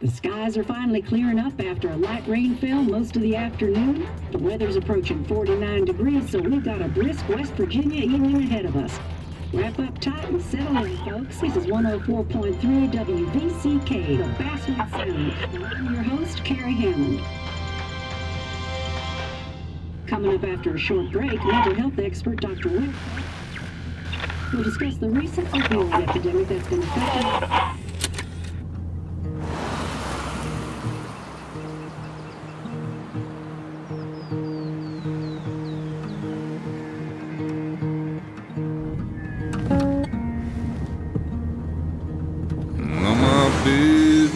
The skies are finally clearing up after a light rainfall most of the afternoon. The weather's approaching 49 degrees, so we've got a brisk West Virginia evening ahead of us. Wrap up tight and settle in, folks. This is 104.3 WVCK, the Basswood Sound. And I'm your host, Carrie Hammond. Coming up after a short break, mental health expert Dr. Rick will discuss the recent opioid epidemic that's been affecting.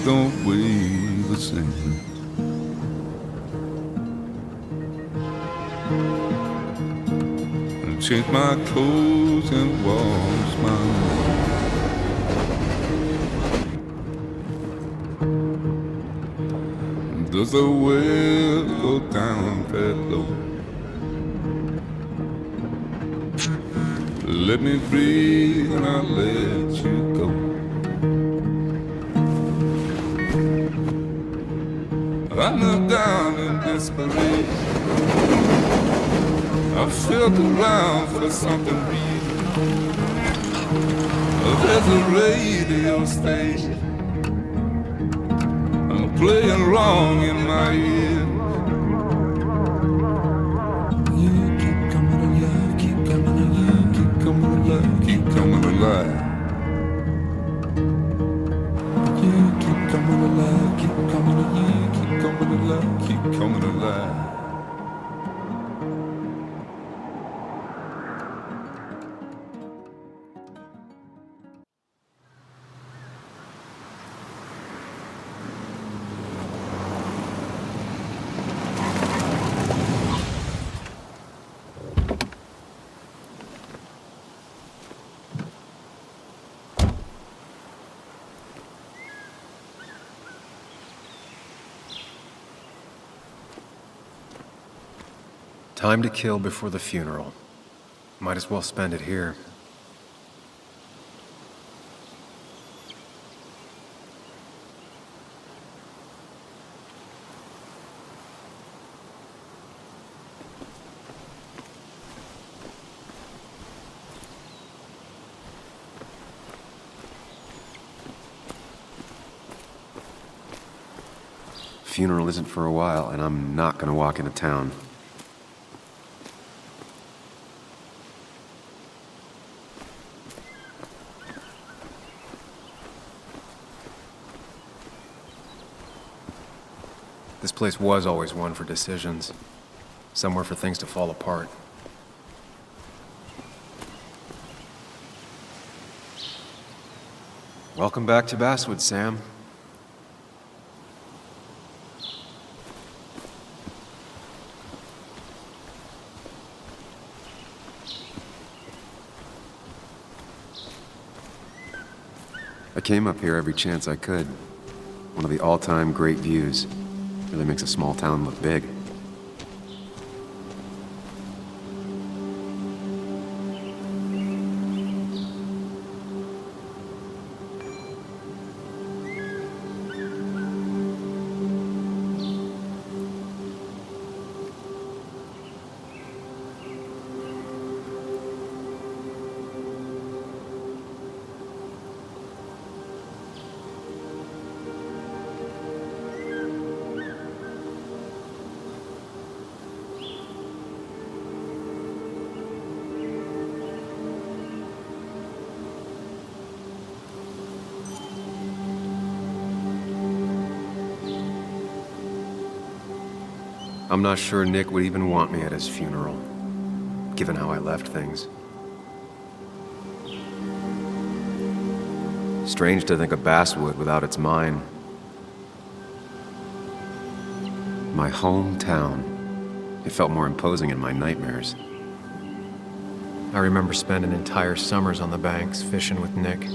Don't weigh the same. And change my clothes and wash my hands. Does the well go down that low? Let me breathe and I'll let you go. I knelt down in desperation. I felt around for something real. There's a radio station playing wrong in my ear. You keep coming alive, keep coming alive, keep coming alive, keep coming alive. You keep coming alive, keep coming alive, keep coming alive, keep coming alive. Time to kill before the funeral. Might as well spend it here. Funeral isn't for a while, and I'm not gonna walk into town. This place was always one for decisions. Somewhere for things to fall apart. Welcome back to Basswood, Sam. I came up here every chance I could. One of the all-time great views. Really makes a small town look big. I'm not sure Nick would even want me at his funeral, given how I left things. Strange to think of Basswood without its mine. My hometown. It felt more imposing in my nightmares. I remember spending entire summers on the banks fishing with Nick.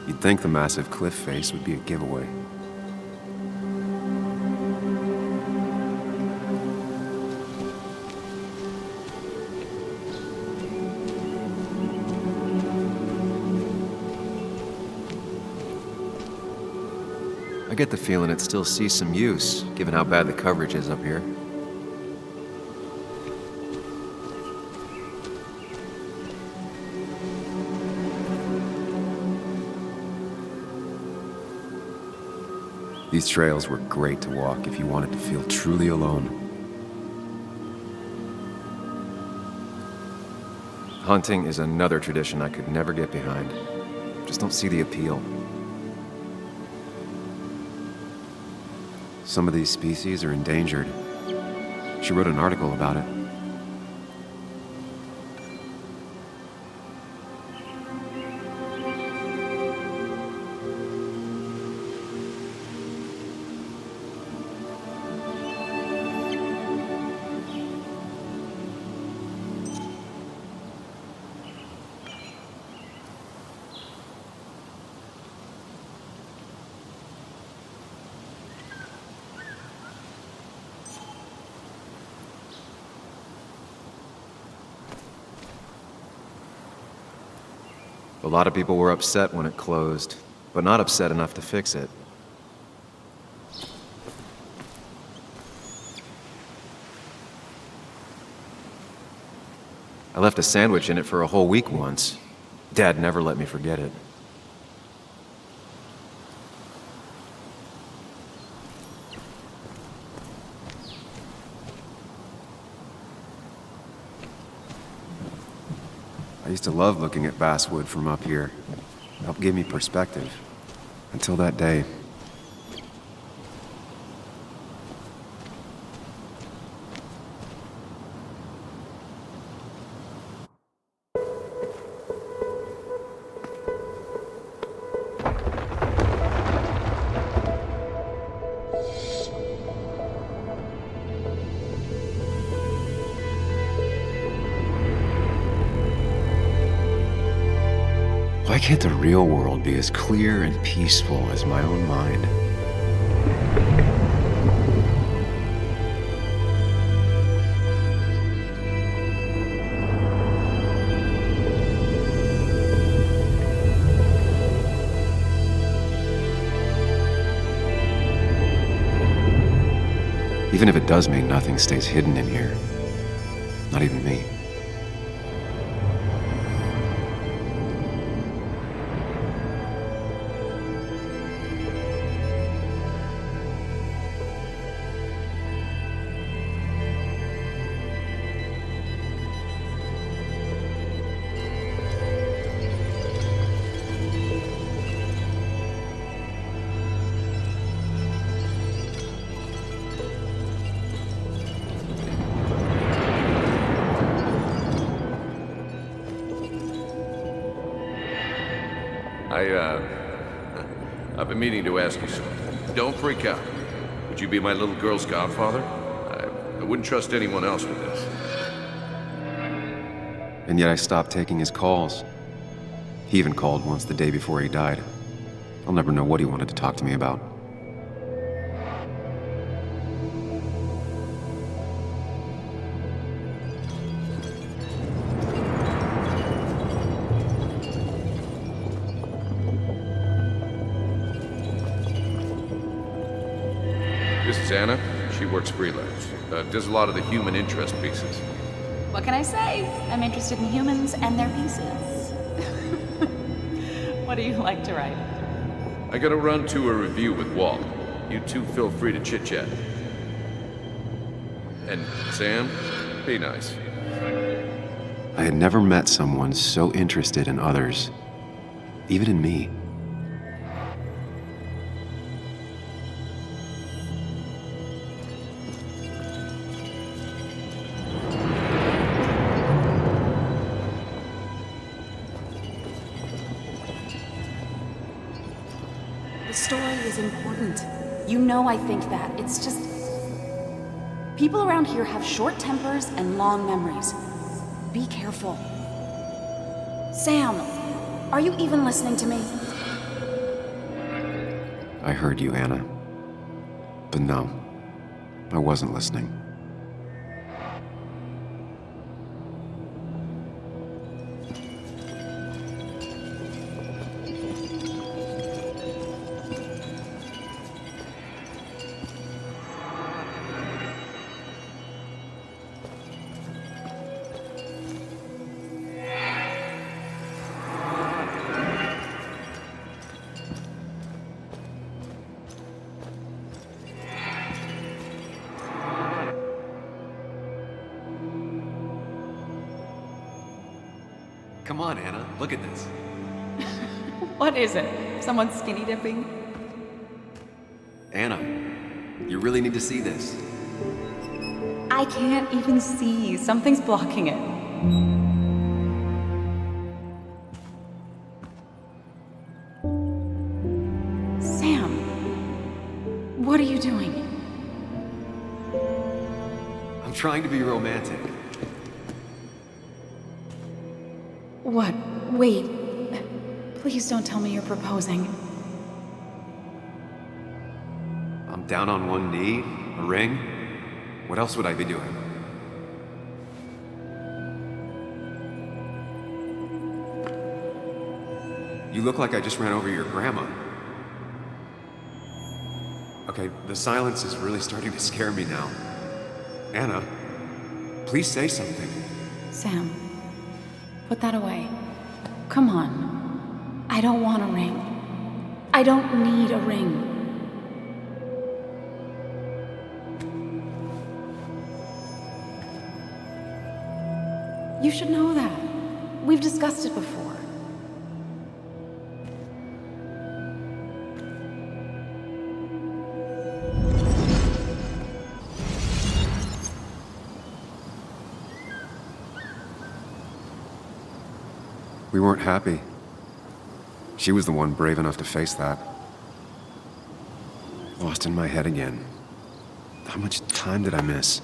You'd think the massive cliff face would be a giveaway. I get the feeling it still sees some use, given how bad the coverage is up here. These trails were great to walk if you wanted to feel truly alone. Hunting is another tradition I could never get behind. Just don't see the appeal. Some of these species are endangered. She wrote an article about it. A lot of people were upset when it closed, but not upset enough to fix it. I left a sandwich in it for a whole week once. Dad never let me forget it. I used to love looking at basswood from up here. It helped give me perspective. Until that day. Why can't the real world be as clear and peaceful as my own mind? Even if it does mean nothing stays hidden in here. Not even me. I've been meaning to ask you something. Don't freak out. Would you be my little girl's godfather? I wouldn't trust anyone else with this. And yet I stopped taking his calls. He even called once the day before he died. I'll never know what he wanted to talk to me about. This is Anna. She works freelance. Does a lot of the human interest pieces. What can I say? I'm interested in humans and their pieces. What do you like to write? I gotta run to a review with Walt. You two feel free to chit-chat. And Sam, be nice. I had never met someone so interested in others, even in me. The story is important. You know I think that. It's just... people around here have short tempers and long memories. Be careful. Sam, are you even listening to me? I heard you, Anna. But no, I wasn't listening. Come on, Anna, look at this. What is it? Someone skinny dipping? Anna, you really need to see this. I can't even see. Something's blocking it. Sam, what are you doing? I'm trying to be romantic. What? Wait. Please don't tell me you're proposing. I'm down on one knee, a ring. What else would I be doing? You look like I just ran over your grandma. Okay, the silence is really starting to scare me now. Anna, please say something. Sam, put that away. Come on. I don't want a ring. I don't need a ring. You should know that. We've discussed it before. We weren't happy. She was the one brave enough to face that. Lost in my head again. How much time did I miss?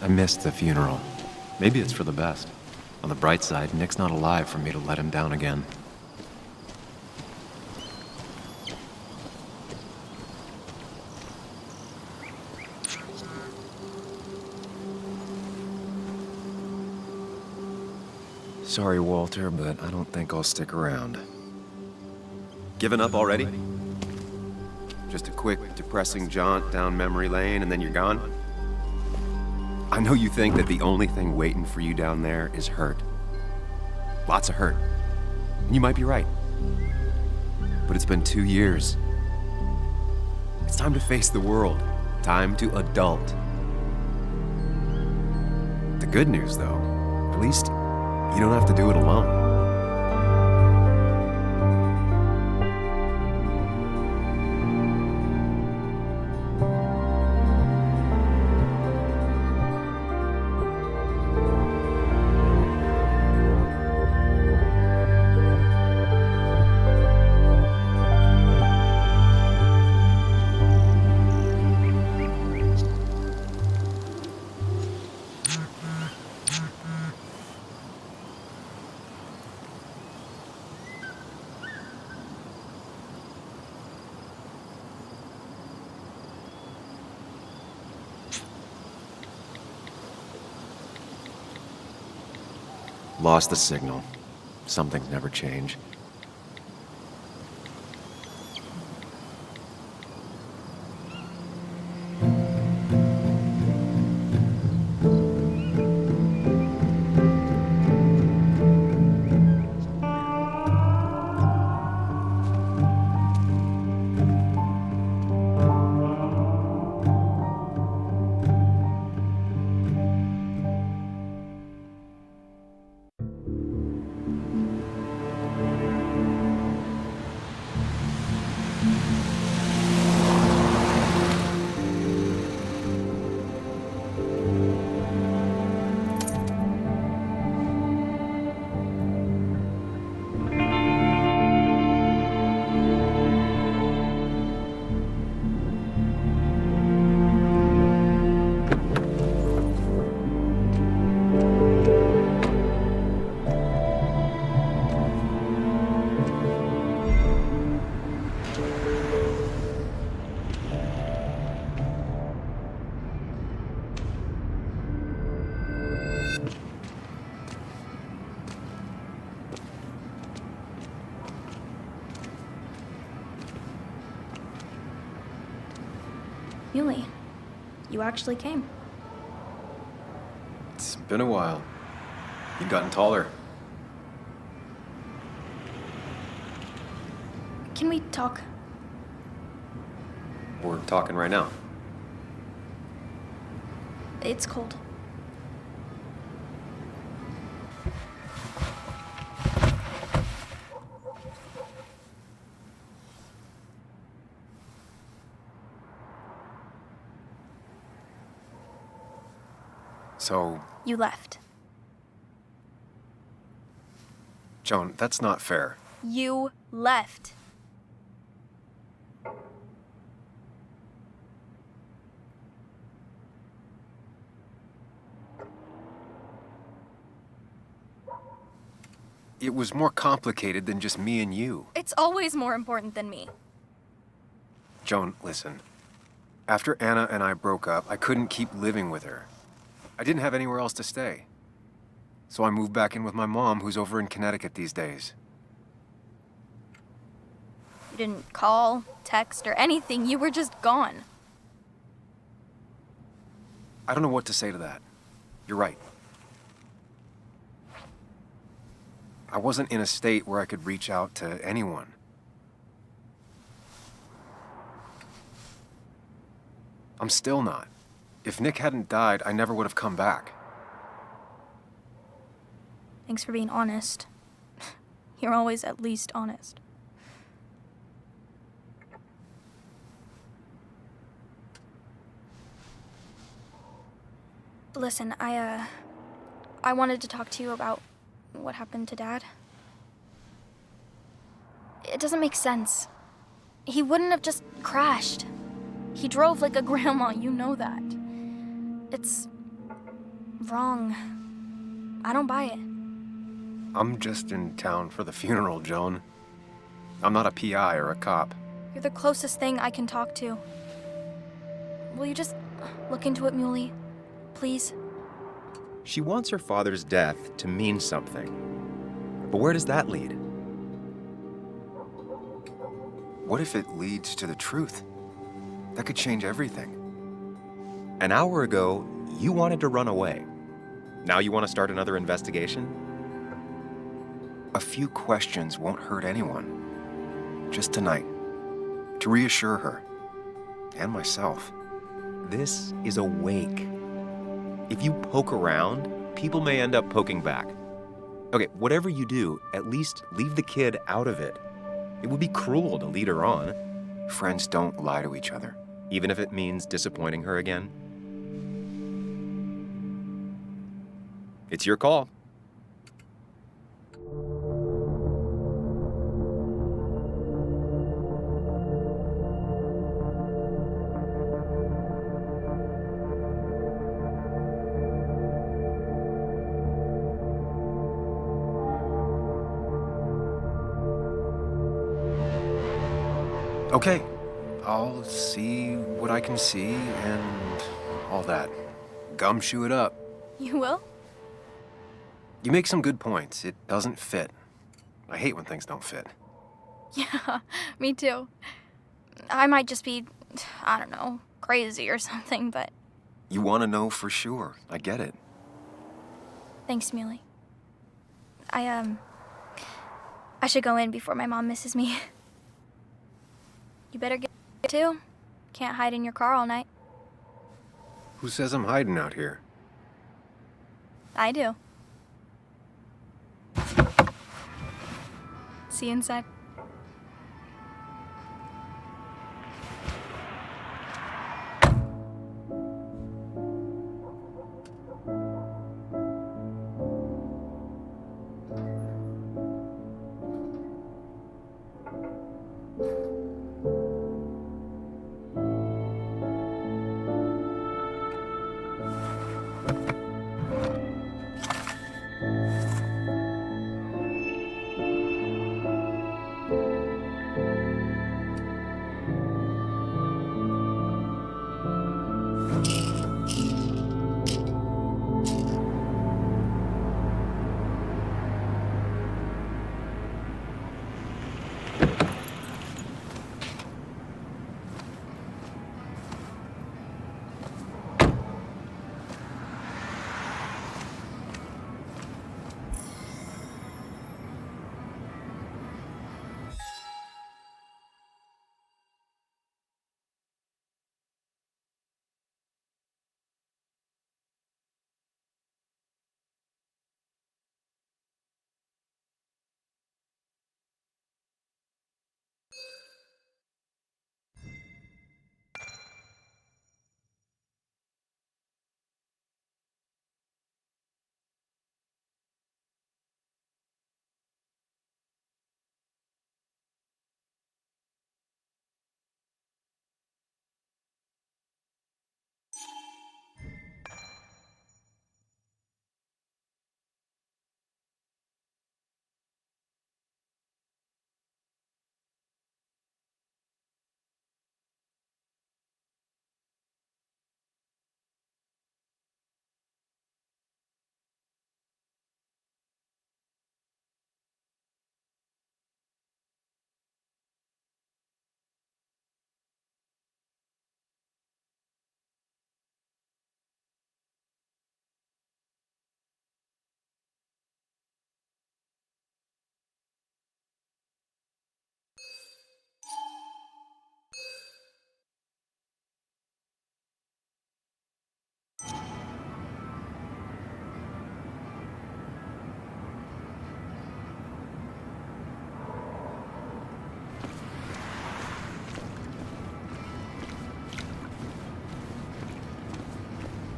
I missed the funeral. Maybe it's for the best. On the bright side, Nick's not alive for me to let him down again. Sorry, Walter, but I don't think I'll stick around. Given up already? Just a quick, depressing jaunt down memory lane and then you're gone? I know you think that the only thing waiting for you down there is hurt. Lots of hurt. And you might be right. But it's been 2 years. It's time to face the world. Time to adult. The good news, though, at least you don't have to do it alone. Lost the signal. Some things never change. Muley, you actually came. It's been a while. You've gotten taller. Can we talk? We're talking right now. It's cold. So, You left. Joan, that's not fair. You left. It was more complicated than just me and you. It's always more important than me. Joan, listen. After Anna and I broke up, I couldn't keep living with her. I didn't have anywhere else to stay. So I moved back in with my mom, who's over in Connecticut these days. You didn't call, text, or anything. You were just gone. I don't know what to say to that. You're right. I wasn't in a state where I could reach out to anyone. I'm still not. If Nick hadn't died, I never would have come back. Thanks for being honest. You're always at least honest. Listen, I wanted to talk to you about what happened to Dad. It doesn't make sense. He wouldn't have just crashed. He drove like a grandma, you know that. It's wrong. I don't buy it. I'm just in town for the funeral, Joan. I'm not a PI or a cop. You're the closest thing I can talk to. Will you just look into it, Muley? Please? She wants her father's death to mean something. But where does that lead? What if it leads to the truth? That could change everything. An hour ago, you wanted to run away. Now you want to start another investigation? A few questions won't hurt anyone. Just tonight. To reassure her. And myself. This is a wake. If you poke around, people may end up poking back. Okay, whatever you do, at least leave the kid out of it. It would be cruel to lead her on. Friends don't lie to each other, even if it means disappointing her again. It's your call. Okay, I'll see what I can see and all that. Gumshoe it up. You will? You make some good points. It doesn't fit. I hate when things don't fit. Yeah, me too. I might just be, I don't know, crazy or something, but... You want to know for sure. I get it. Thanks, Muley. I should go in before my mom misses me. You better get too. Can't hide in your car all night. Who says I'm hiding out here? I do. See you inside.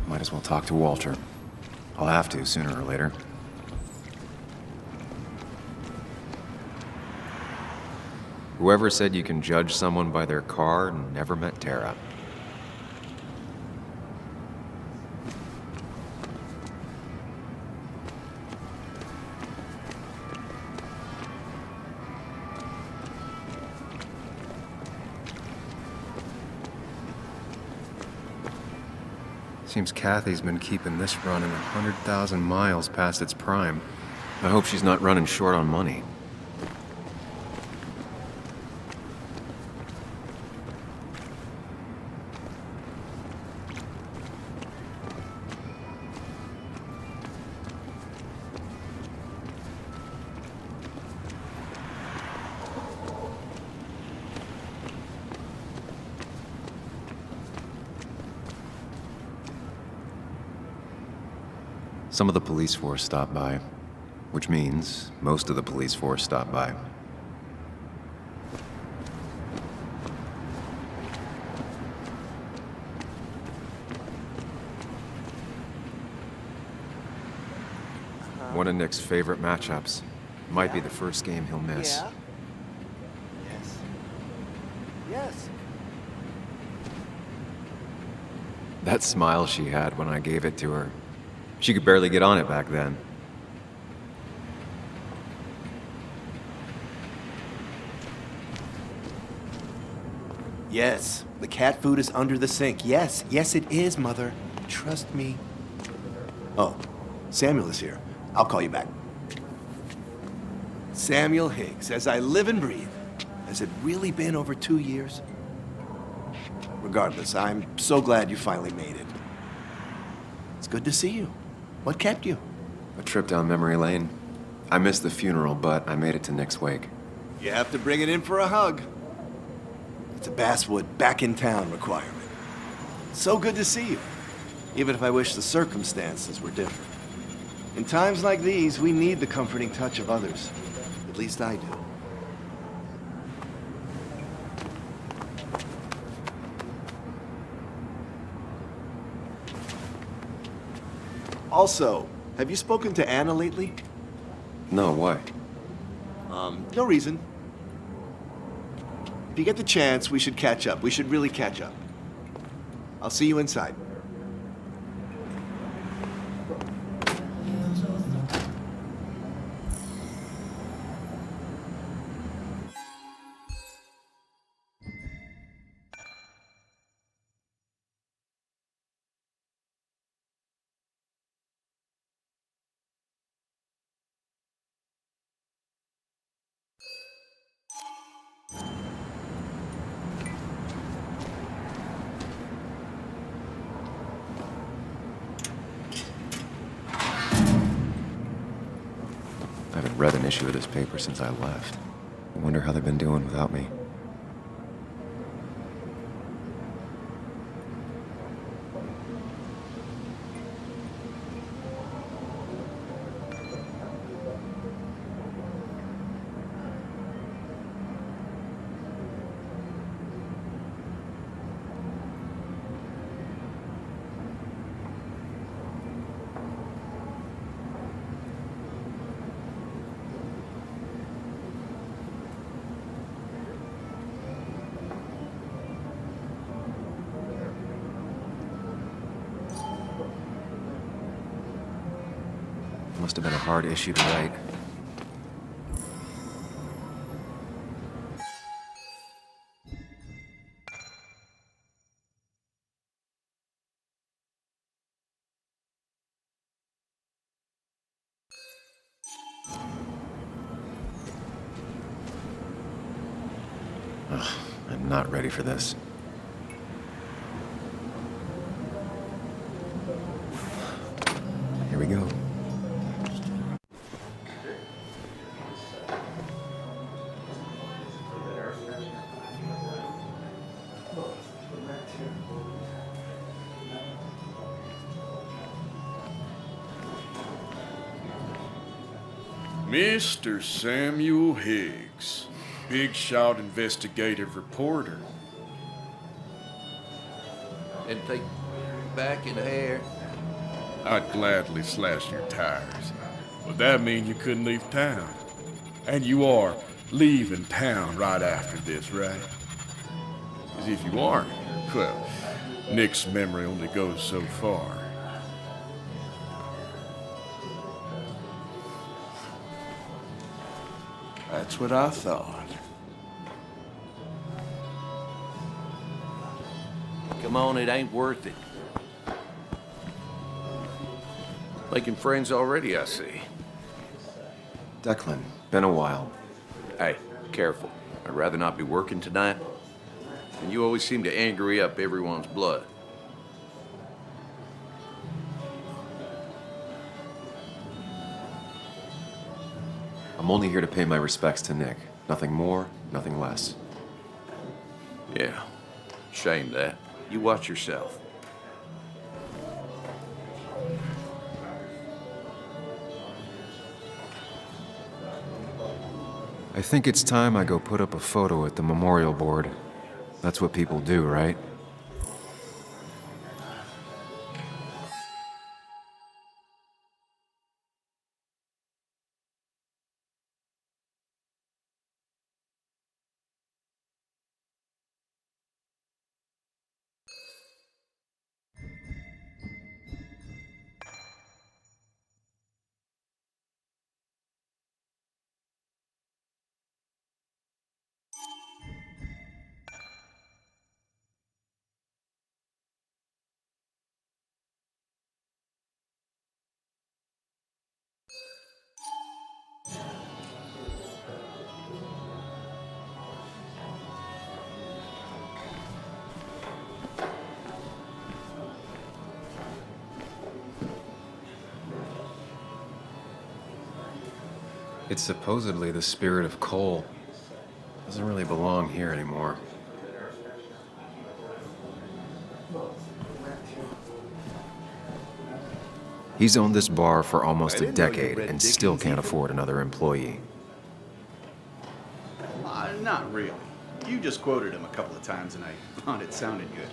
Might as well talk to Walter. I'll have to sooner or later. Whoever said you can judge someone by their car never met Tara. Seems Kathy's been keeping this running 100,000 miles past its prime. I hope she's not running short on money. Some of the police force stopped by, which means most of the police force stopped by. One of Nick's favorite matchups. Might be the first game he'll miss. Yeah. Yes. Yes. That smile she had when I gave it to her. She could barely get on it back then. Yes, the cat food is under the sink. Yes, yes it is, Mother. Trust me. Oh, Samuel is here. I'll call you back. Samuel Higgs, as I live and breathe. Has it really been over 2 years? Regardless, I'm so glad you finally made it. It's good to see you. What kept you? A trip down memory lane. I missed the funeral, but I made it to Nick's wake. You have to bring it in for a hug. It's a Basswood back in town requirement. So good to see you, even if I wish the circumstances were different. In times like these, we need the comforting touch of others. At least I do. Also, have you spoken to Anna lately? No, why? No reason. If you get the chance, we should catch up. We should really catch up. I'll see you inside. I haven't read an issue of this paper since I left. I wonder how they've been doing without me. Must have been a hard issue to write. Ugh, I'm not ready for this. Here we go. Mr. Samuel Higgs, big shot investigative reporter. And take back in the hair. I'd gladly slash your tires, but that mean you couldn't leave town. And you are leaving town right after this, right? As if you aren't, well, Nick's memory only goes so far. That's what I thought. Come on, it ain't worth it. Making friends already, I see. Declan, been a while. Hey, careful. I'd rather not be working tonight. And you always seem to angry up everyone's blood. I'm only here to pay my respects to Nick. Nothing more, nothing less. Yeah, shame that. You watch yourself. I think it's time I go put up a photo at the memorial board. That's what people do, right? It's supposedly the spirit of coal. Doesn't really belong here anymore. He's owned this bar for almost a decade and still can't afford another employee. Not really. You just quoted him a couple of times and I found it sounded good.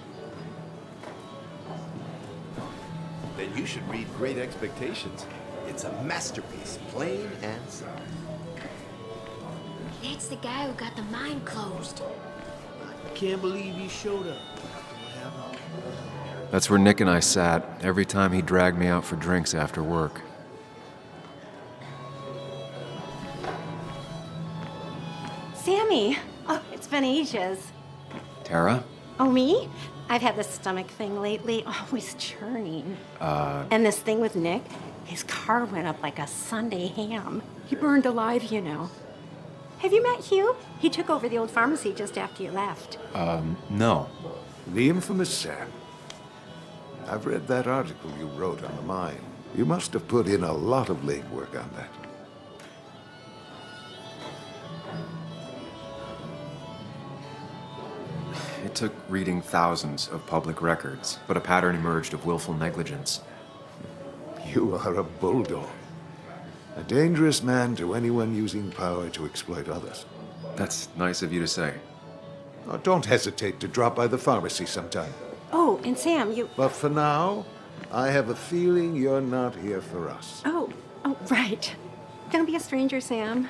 Then you should read Great Expectations. It's a masterpiece, plain and simple. It's the guy who got the mine closed. I can't believe he showed up. That's where Nick and I sat every time he dragged me out for drinks after work. Sammy! Oh, it's been ages. Tara? Oh, me? I've had this stomach thing lately, always churning. And this thing with Nick, his car went up like a Sunday ham. He burned alive, you know. Have you met Hugh? He took over the old pharmacy just after you left. No. The infamous Sam. I've read that article you wrote on the mine. You must have put in a lot of legwork on that. It took reading thousands of public records, but a pattern emerged of willful negligence. You are a bulldog. A dangerous man to anyone using power to exploit others. That's nice of you to say. Oh, don't hesitate to drop by the pharmacy sometime. Oh, and Sam, you... But for now, I have a feeling you're not here for us. Oh, right. Don't be a stranger, Sam.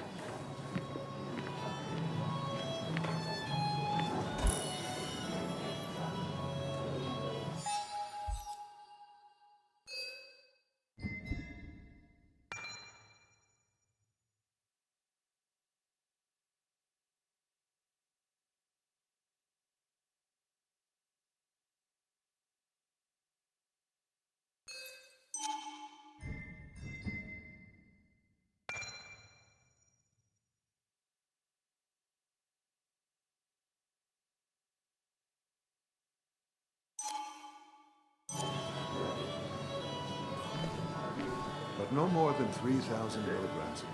But no more than 3,000 milligrams.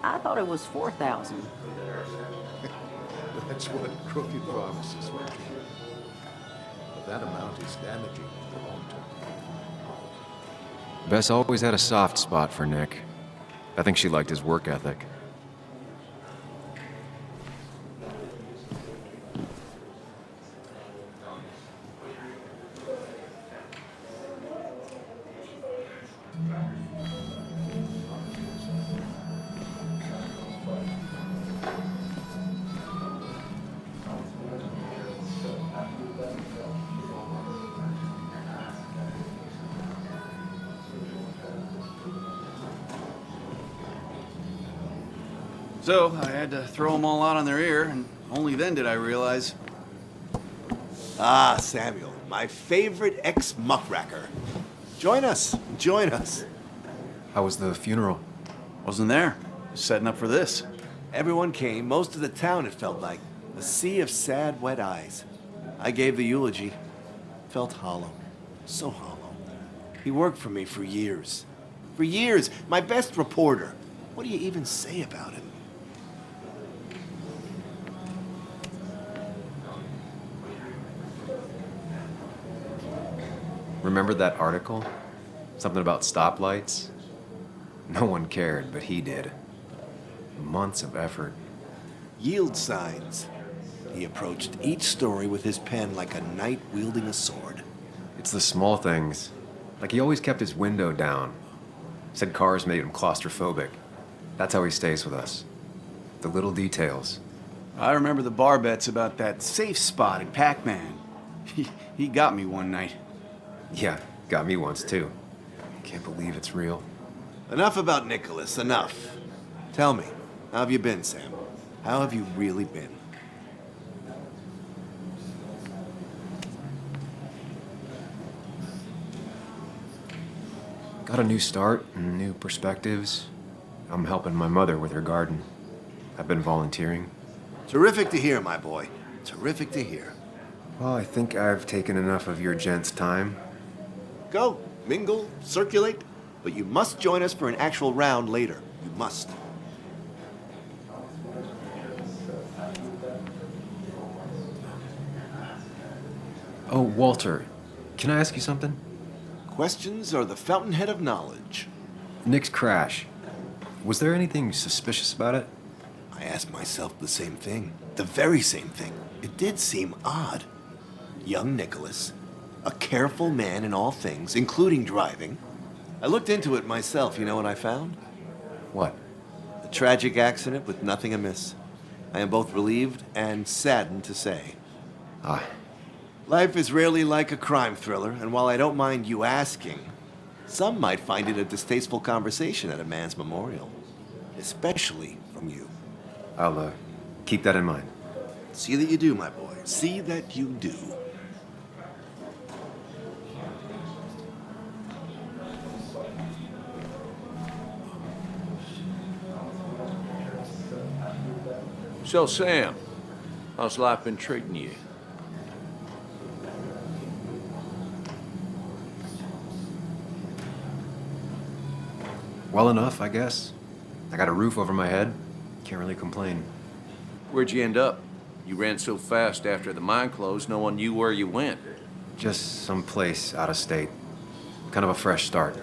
I thought it was 4,000. That's what crooked pharmacists will do. But that amount is damaging in the long term. Bess always had a soft spot for Nick. I think she liked his work ethic. So I had to throw them all out on their ear, and only then did I realize. Ah, Samuel, my favorite ex-muckracker. Join us, join us. How was the funeral? Wasn't there. Setting up for this. Everyone came, most of the town, it felt like. A sea of sad, wet eyes. I gave the eulogy. Felt hollow. So hollow. He worked for me for years. For years, my best reporter. What do you even say about him? Remember that article? Something about stoplights? No one cared, but he did. Months of effort. Yield signs. He approached each story with his pen like a knight wielding a sword. It's the small things. Like he always kept his window down. Said cars made him claustrophobic. That's how he stays with us. The little details. I remember the bar bets about that safe spot in Pac-Man. He got me one night. Yeah, got me once too. Can't believe it's real. Enough about Nicholas, enough. Tell me, how have you been, Sam? How have you really been? Got a new start and new perspectives. I'm helping my mother with her garden. I've been volunteering. Terrific to hear, my boy. Terrific to hear. Well, I think I've taken enough of your gents' time. Go, mingle, circulate, but you must join us for an actual round later. You must. Oh, Walter, can I ask you something? Questions are the fountainhead of knowledge. Nick's crash. Was there anything suspicious about it? I asked myself the same thing. The very same thing. It did seem odd. Young Nicholas, a careful man in all things, including driving. I looked into it myself. You know what I found? What? A tragic accident with nothing amiss. I am both relieved and saddened to say. Ah. Life is rarely like a crime thriller, and while I don't mind you asking, some might find it a distasteful conversation at a man's memorial. Especially from you. I'll, keep that in mind. See that you do, my boy. See that you do. So, Sam, how's life been treating you? Well enough, I guess. I got a roof over my head. Can't really complain. Where'd you end up? You ran so fast after the mine closed, no one knew where you went. Just someplace out of state. Kind of a fresh start.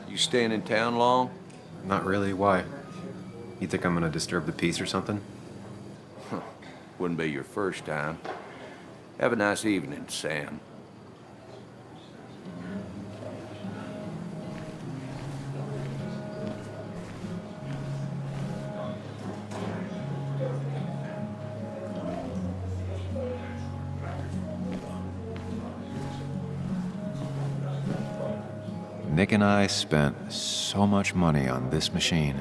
You staying in town long? Not really. Why? You think I'm gonna disturb the peace or something? Wouldn't be your first time. Have a nice evening, Sam. Nick and I spent so much money on this machine.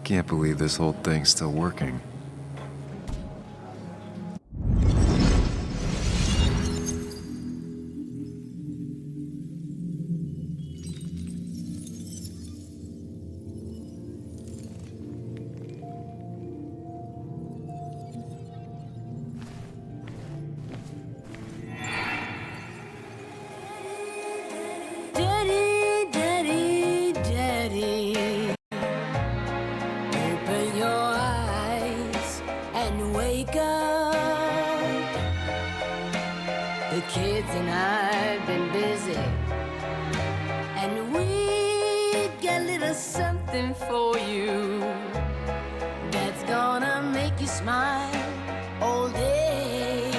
Can't believe this whole thing's still working. The kids and I've been busy, and we got a little something for you that's gonna make you smile all day.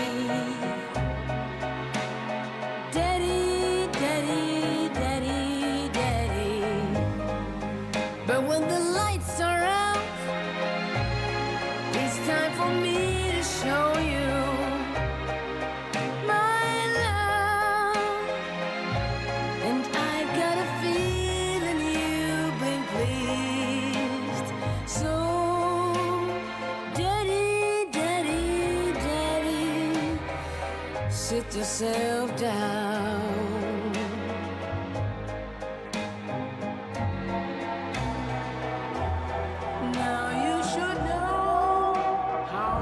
Daddy, daddy, daddy, daddy. But when the lights are out, it's time for me to show you sit yourself down. Now you should know how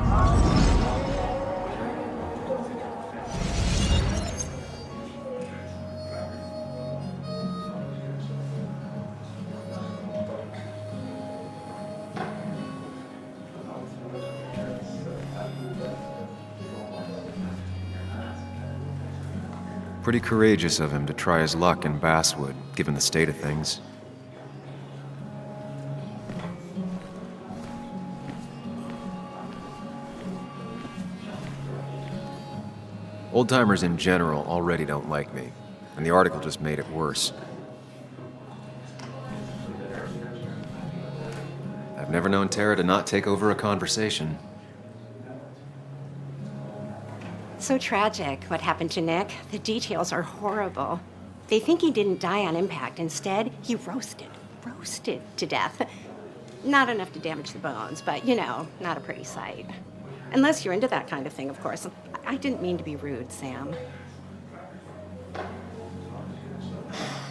Pretty courageous of him to try his luck in Basswood, given the state of things. Old-timers in general already don't like me, and the article just made it worse. I've never known Tara to not take over a conversation. So tragic, what happened to Nick. The details are horrible. They think he didn't die on impact. Instead, he roasted to death. Not enough to damage the bones, but, you know, not a pretty sight. Unless you're into that kind of thing, of course. I didn't mean to be rude, Sam.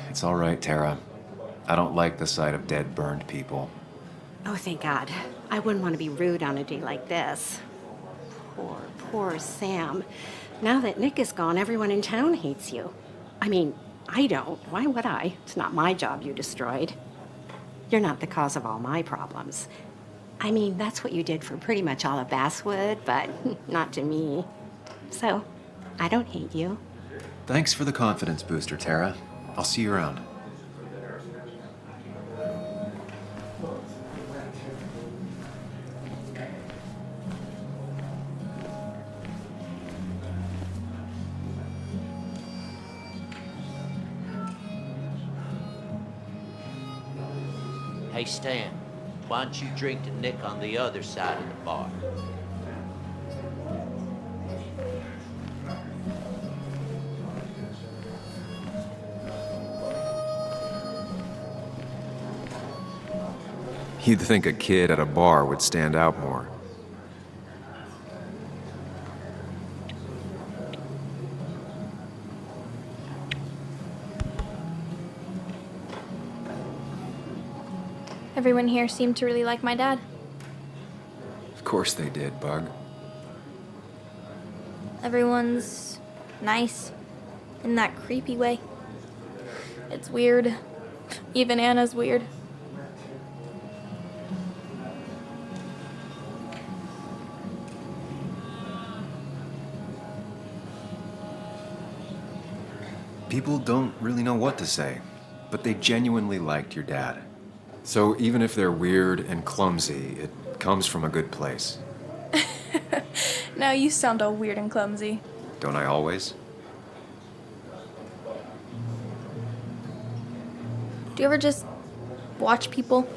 It's all right, Tara. I don't like the sight of dead, burned people. Oh, thank God. I wouldn't want to be rude on a day like this. Poor Sam. Now that Nick is gone, everyone in town hates you. I mean, I don't. Why would I? It's not my job you destroyed. You're not the cause of all my problems. I mean, that's what you did for pretty much all of Basswood, but not to me. So, I don't hate you. Thanks for the confidence booster, Tara. I'll see you around. Hey, Stan, why don't you drink to Nick on the other side of the bar? You'd think a kid at a bar would stand out more. Everyone here seemed to really like my dad. Of course they did, Bug. Everyone's nice in that creepy way. It's weird. Even Anna's weird. People don't really know what to say, but they genuinely liked your dad. So even if they're weird and clumsy, it comes from a good place. Now you sound all weird and clumsy. Don't I always? Do you ever just watch people?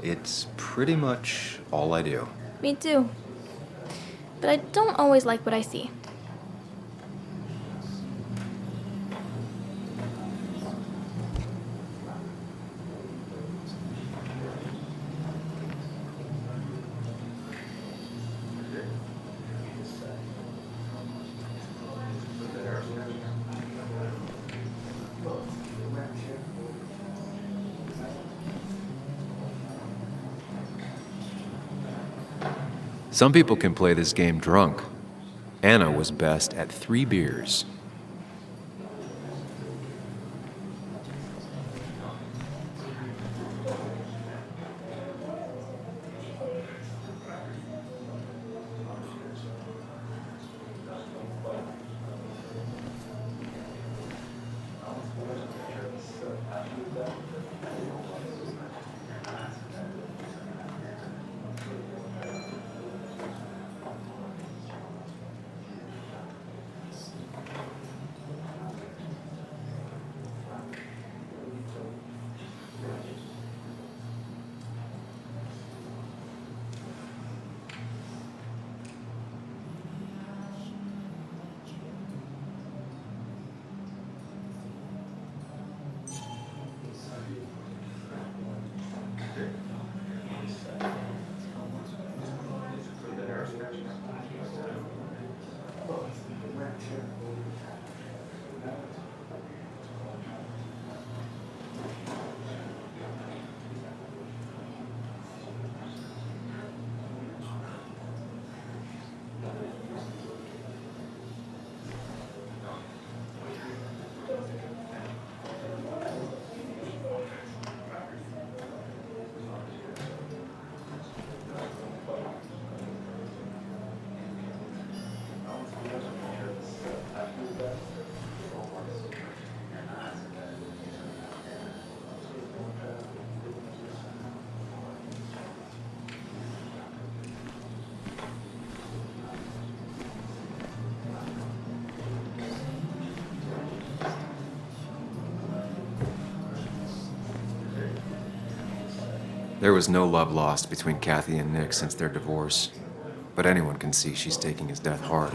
It's pretty much all I do. Me too. But I don't always like what I see. Some people can play this game drunk. Anna was best at 3 beers. There was no love lost between Kathy and Nick since their divorce, but anyone can see she's taking his death hard.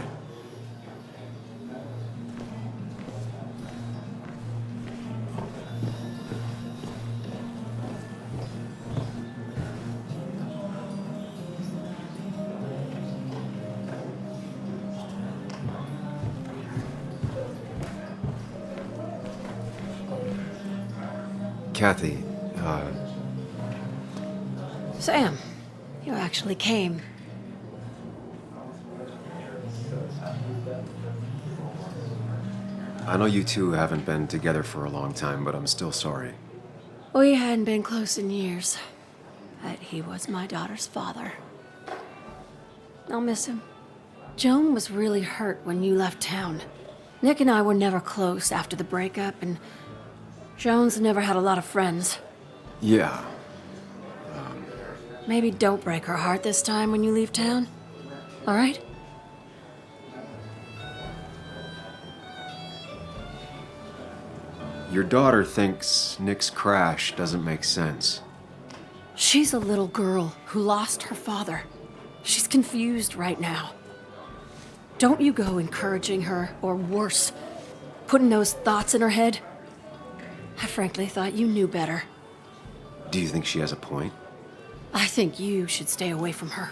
Kathy, Sam, you actually came. I know you two haven't been together for a long time, but I'm still sorry. We hadn't been close in years, but he was my daughter's father. I'll miss him. Joan was really hurt when you left town. Nick and I were never close after the breakup, and Joan's never had a lot of friends. Yeah. Maybe don't break her heart this time when you leave town. All right? Your daughter thinks Nick's crash doesn't make sense. She's a little girl who lost her father. She's confused right now. Don't you go encouraging her, or worse, putting those thoughts in her head. I frankly thought you knew better. Do you think she has a point? I think you should stay away from her.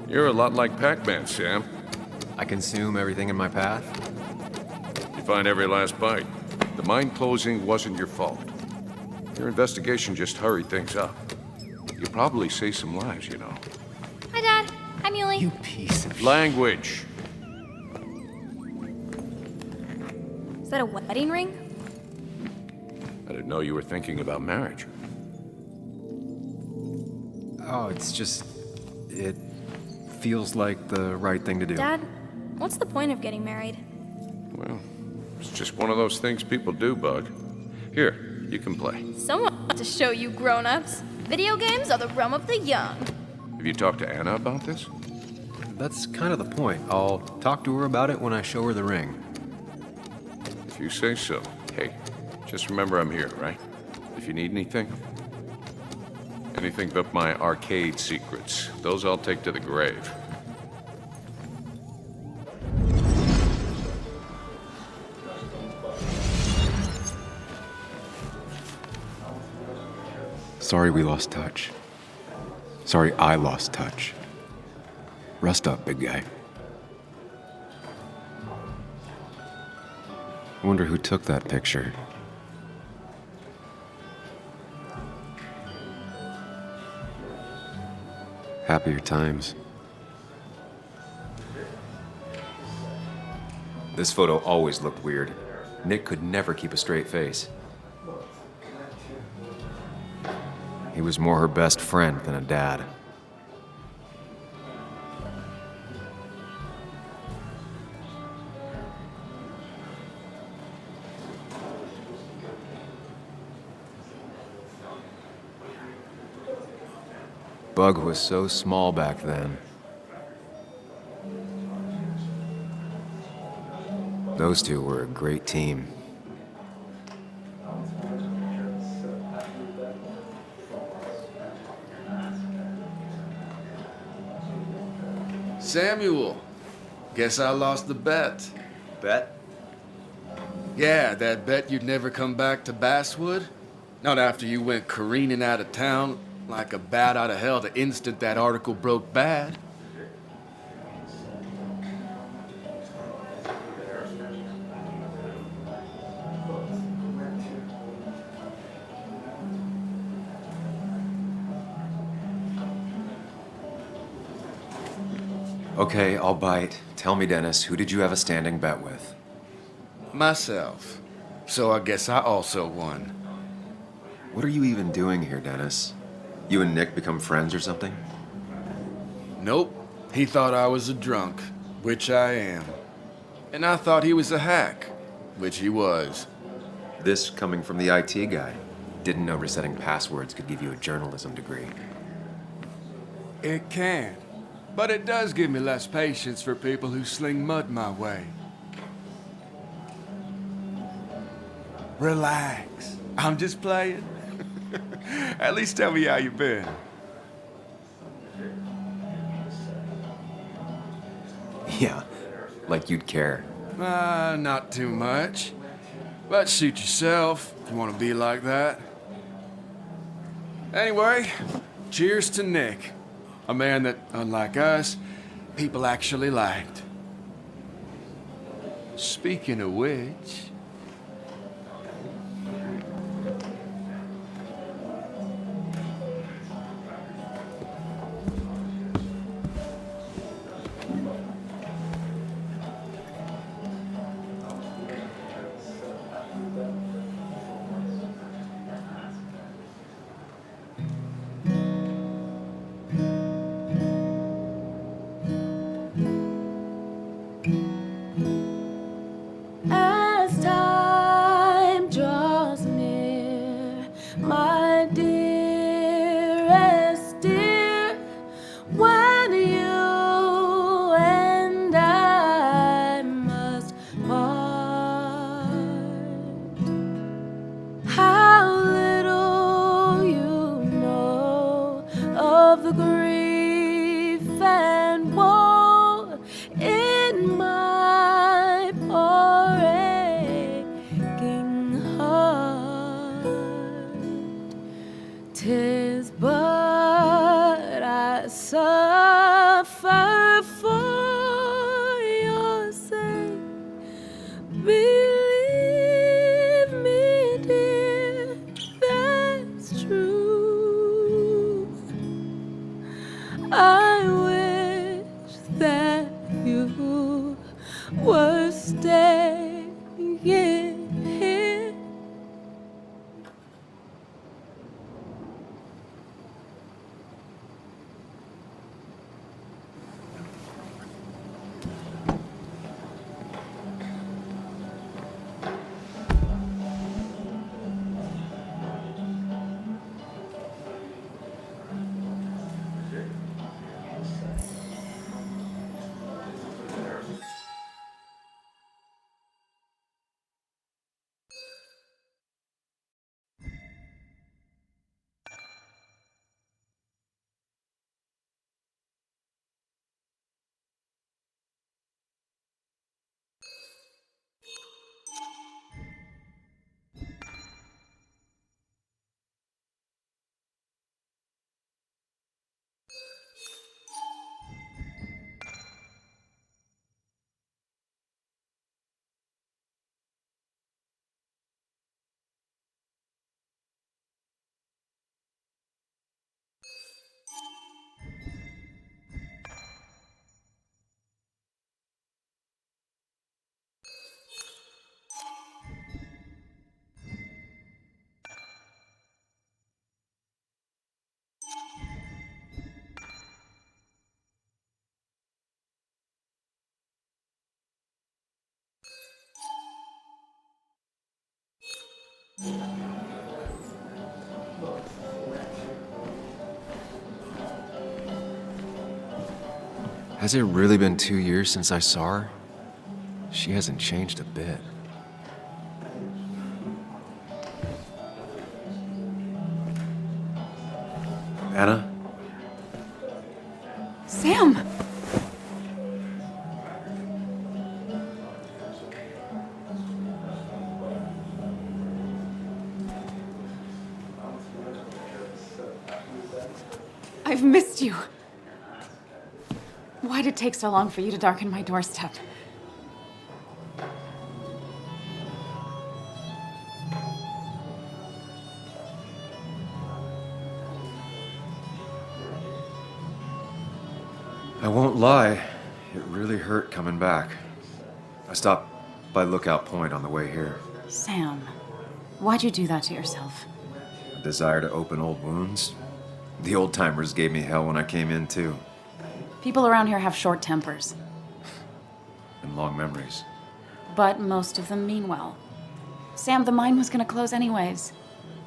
You're a lot like Pac-Man, Sam. I consume everything in my path? You find every last bite. The mine closing wasn't your fault. Your investigation just hurried things up. You probably saved some lives, you know. Hi, Dad. Hi, Muley. You piece of Language. Is that a wedding ring? I didn't know you were thinking about marriage. Oh, it's just... it feels like the right thing to do. Dad, what's the point of getting married? Well, it's just one of those things people do, Bug. Here, you can play. Someone to show you grown-ups. Video games are the realm of the young. Have you talked to Anna about this? That's kind of the point. I'll talk to her about it when I show her the ring. If you say so. Hey, just remember I'm here, right? If you need anything. Anything but my arcade secrets. Those I'll take to the grave. Sorry we lost touch. Sorry I lost touch. Rest up, big guy. I wonder who took that picture. Happier times. This photo always looked weird. Nick could never keep a straight face. He was more her best friend than a dad. Bug was so small back then. Those two were a great team. Samuel, guess I lost the bet. Bet? Yeah, that bet you'd never come back to Basswood. Not after you went careening out of town like a bat out of hell the instant that article broke bad. Okay, I'll bite. Tell me, Dennis, who did you have a standing bet with? Myself. So I guess I also won. What are you even doing here, Dennis? You and Nick become friends or something? Nope. He thought I was a drunk, which I am. And I thought he was a hack, which he was. This coming from the IT guy. Didn't know resetting passwords could give you a journalism degree. It can. But it does give me less patience for people who sling mud my way. Relax. I'm just playing. At least tell me how you been. Yeah, like you'd care. Not too much. But suit yourself if you want to be like that. Anyway, cheers to Nick. A man that, unlike us, people actually liked. Speaking of which... As time draws near, my dearest dear, when you and I must part, how little you know of the grief and woe in my poor aching heart. 'Tis but I suffer for your sake. Believe me, dear, that's true. I wish that you were staying here. Has it really been 2 years since I saw her? She hasn't changed a bit. Anna? Sam! I've missed you. Why'd it take so long for you to darken my doorstep? I won't lie, it really hurt coming back. I stopped by Lookout Point on the way here. Sam, why'd you do that to yourself? A desire to open old wounds? The old-timers gave me hell when I came in, too. People around here have short tempers. And long memories. But most of them mean well. Sam, the mine was gonna close anyways.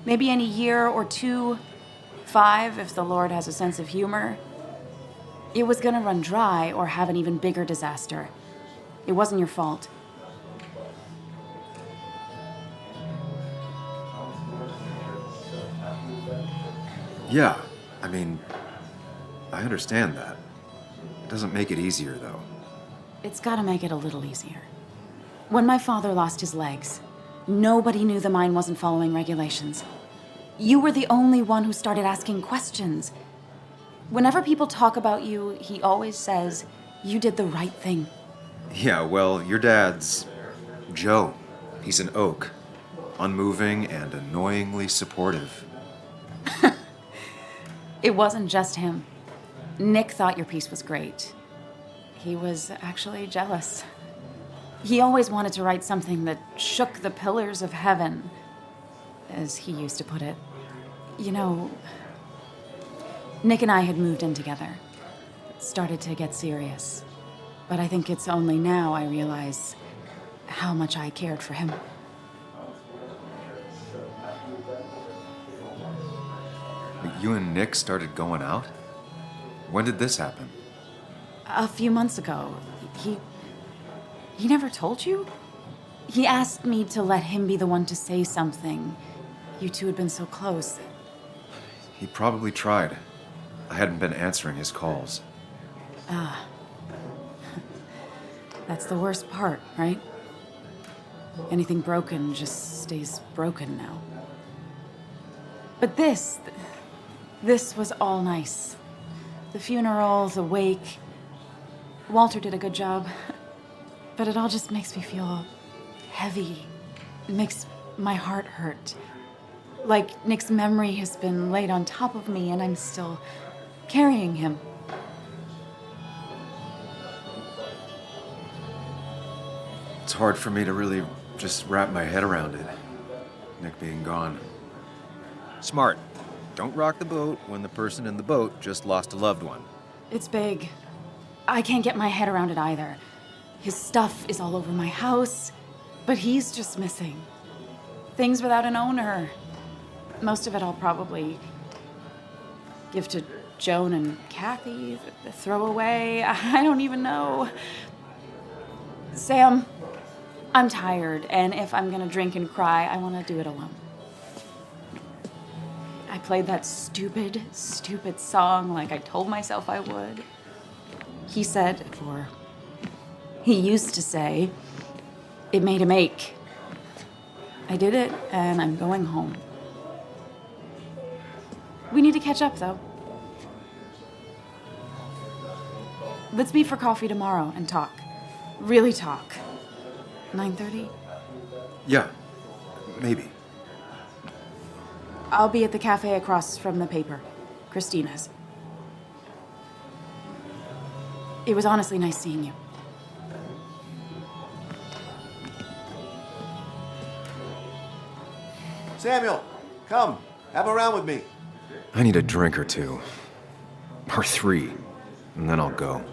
Maybe in a year or 2, 5, if the Lord has a sense of humor. It was gonna run dry or have an even bigger disaster. It wasn't your fault. Yeah, I mean, I understand that. It doesn't make it easier, though. It's gotta make it a little easier. When my father lost his legs, nobody knew the mine wasn't following regulations. You were the only one who started asking questions. Whenever people talk about you, he always says, you did the right thing. Yeah, well, your dad's Joe. He's an oak. Unmoving and annoyingly supportive. It wasn't just him. Nick thought your piece was great. He was actually jealous. He always wanted to write something that shook the pillars of heaven, as he used to put it. You know, Nick and I had moved in together. It started to get serious. But I think it's only now I realize how much I cared for him. You and Nick started going out? When did this happen? A few months ago. He never told you? He asked me to let him be the one to say something. You two had been so close. He probably tried. I hadn't been answering his calls. Ah. That's the worst part, right? Anything broken just stays broken now. But this was all nice. The funeral, the wake. Walter did a good job. But it all just makes me feel heavy. It makes my heart hurt. Like Nick's memory has been laid on top of me and I'm still carrying him. It's hard for me to really just wrap my head around it. Nick being gone. Smart. Don't rock the boat when the person in the boat just lost a loved one. It's big. I can't get my head around it either. His stuff is all over my house, but he's just missing. Things without an owner. Most of it I'll probably give to Joan and Kathy, throw away. I don't even know. Sam, I'm tired, and if I'm gonna drink and cry, I wanna do it alone. I played that stupid song like I told myself I would. He said, or he used to say, it made him ache. I did it, and I'm going home. We need to catch up, though. Let's meet for coffee tomorrow and talk. Really talk. 9:30? Yeah, maybe. I'll be at the cafe across from the paper. Christina's. It was honestly nice seeing you. Samuel, come. Have a round with me. I need a drink or two. Or 3, and then I'll go.